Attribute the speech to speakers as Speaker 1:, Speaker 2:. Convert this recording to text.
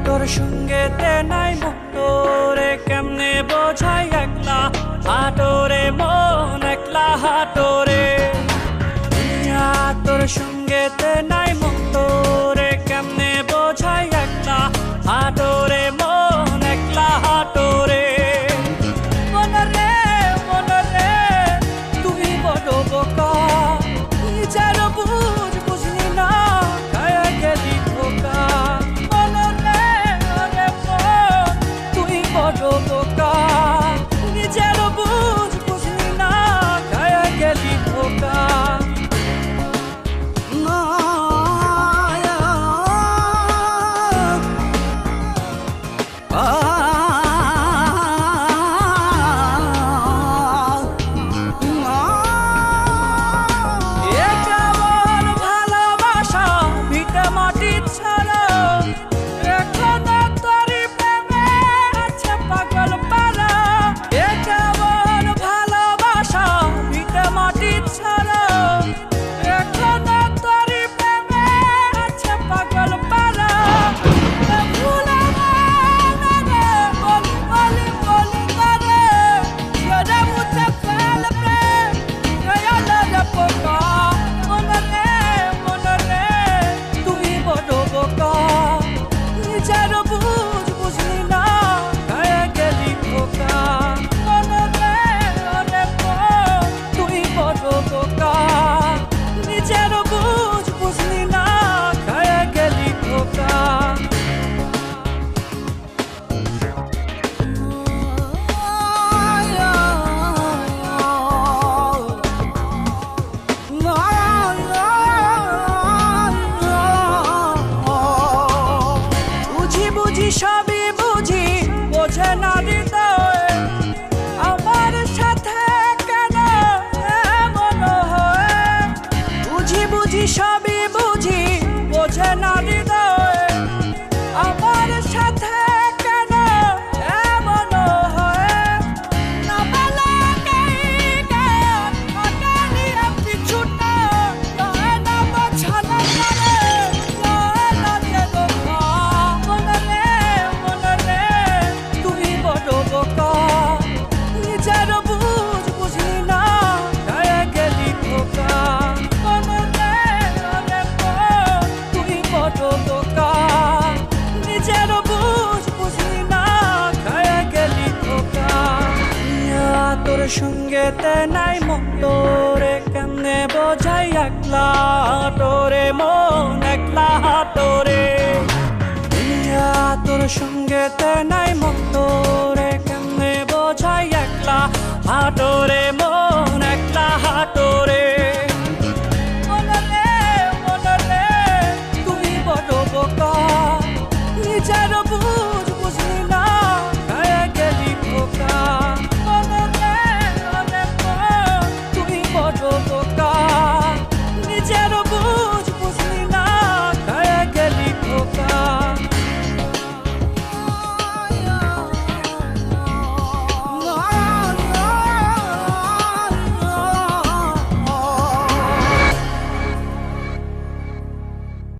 Speaker 1: তোর সঙ্গেতে নাই মন্তরে কেমনে বোঝাই একলা হাটোরে মন একলা হাটোরে তোর সঙ্গেতে নাই মন্তরে কেমনে বোঝাই একলা হাটোরে মন একলা হাটোরে মনরে তুমি বড় বোকা নিজের বুঝ বুঝলি না কায়া গেলি ধোকা তুই বড় বোকা নিজের বুঝ বুঝলি না কায়া গেলি ধোকা সবই বুঝি বোঝে না হৃদয় আমার সাথে কেন এমন হয় বুঝি সবই বুঝি বোঝে না হৃদয় আমার সাথে কেন এমন হয় না বলে পিছুটা না বোঝানো তোর সঙ্গেতে নাই মন্তরে কেমনে বোঝাই একলা তোরে মন একলা তোরে তোর সঙ্গেতে নাই মন্তরে কেমনে বোঝাই একলা হাটোরে